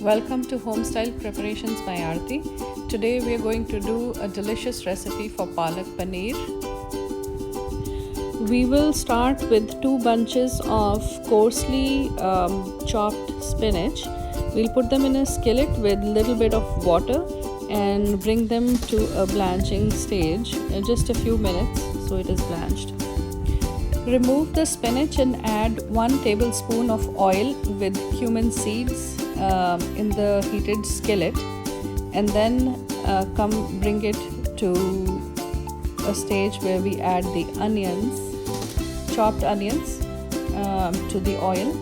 Welcome to Homestyle Preparations by Aarti. Today we are going to do a delicious recipe for palak paneer. We will start with 2 bunches of coarsely chopped spinach. We'll put them in a skillet with a little bit of water and bring them to a blanching stage in just a few minutes so it is blanched. Remove the spinach and add 1 tablespoon of oil with cumin seeds in the heated skillet, and then bring it to a stage where we add the onions, chopped onions, to the oil.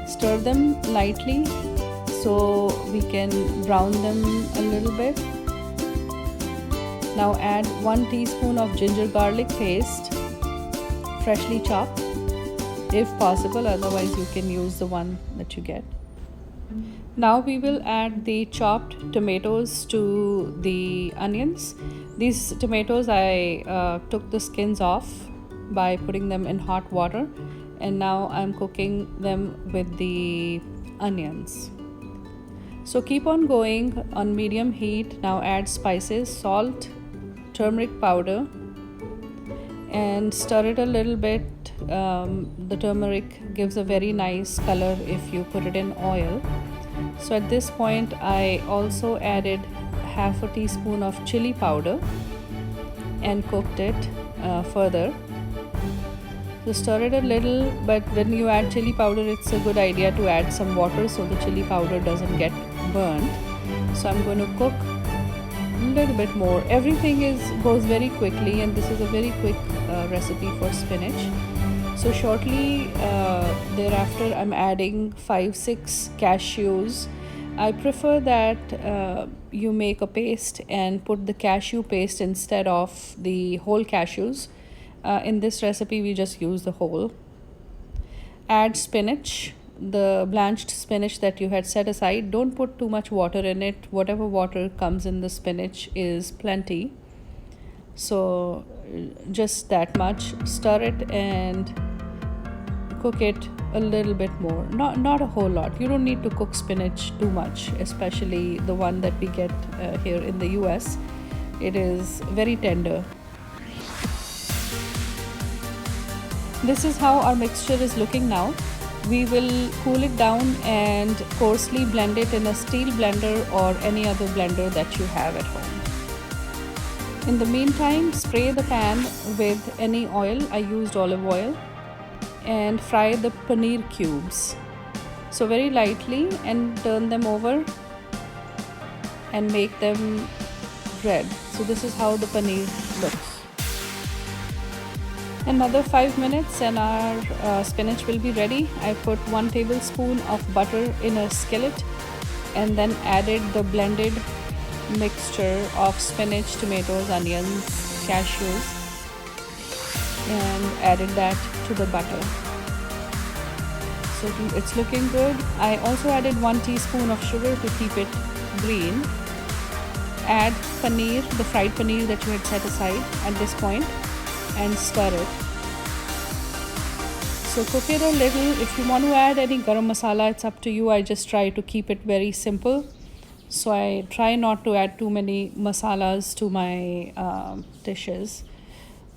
Stir them lightly so we can brown them a little bit. Now add 1 teaspoon of ginger garlic paste, freshly chopped if possible, otherwise you can use the one that you get. Now we will add the chopped tomatoes to the onions. These tomatoes I took the skins off by putting them in hot water, and now I'm cooking them with the onions. So keep on going on medium heat. Now add spices, salt, turmeric powder, and stir it a little bit. The turmeric gives a very nice color if you put it in oil. So at this point I also added half a teaspoon of chili powder and cooked it further. So stir it a little, but when you add chili powder it's a good idea to add some water so the chili powder doesn't get burnt. So I'm going to cook a little bit more. Everything goes very quickly, and this is a very quick recipe for spinach. So shortly thereafter I'm adding 5-6 cashews. I prefer that you make a paste and put the cashew paste instead of the whole cashews. In this recipe we just use the whole. Add spinach, the blanched spinach that you had set aside. Don't put too much water in it. Whatever water comes in the spinach is plenty, so just that much. Stir it and cook it a little bit more, not a whole lot. You don't need to cook spinach too much, especially the one that we get here in the US. It is very tender. This is how our mixture is looking now. We will cool it down and coarsely blend it in a steel blender or any other blender that you have at home. In the meantime, spray the pan with any oil. I used olive oil, and fry the paneer cubes. So very lightly, and turn them over and make them red. So this is how the paneer looks. Another 5 minutes and our spinach will be ready. I put 1 tablespoon of butter in a skillet and then added the blended mixture of spinach, tomatoes, onions, cashews, and added that to the butter. So it's looking good. I also added 1 teaspoon of sugar to keep it green. Add paneer, the fried paneer that you had set aside at this point, and stir it. So cook it a little. If you want to add any garam masala, it's up to you. I just try to keep it very simple. So I try not to add too many masalas to my dishes.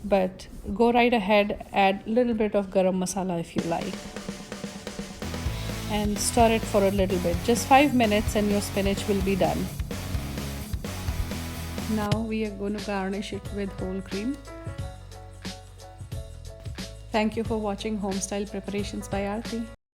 But go right ahead, add a little bit of garam masala if you like. And stir it for a little bit. Just 5 minutes and your spinach will be done. Now we are going to garnish it with whole cream. Thank you for watching Homestyle Preparations by Aarti.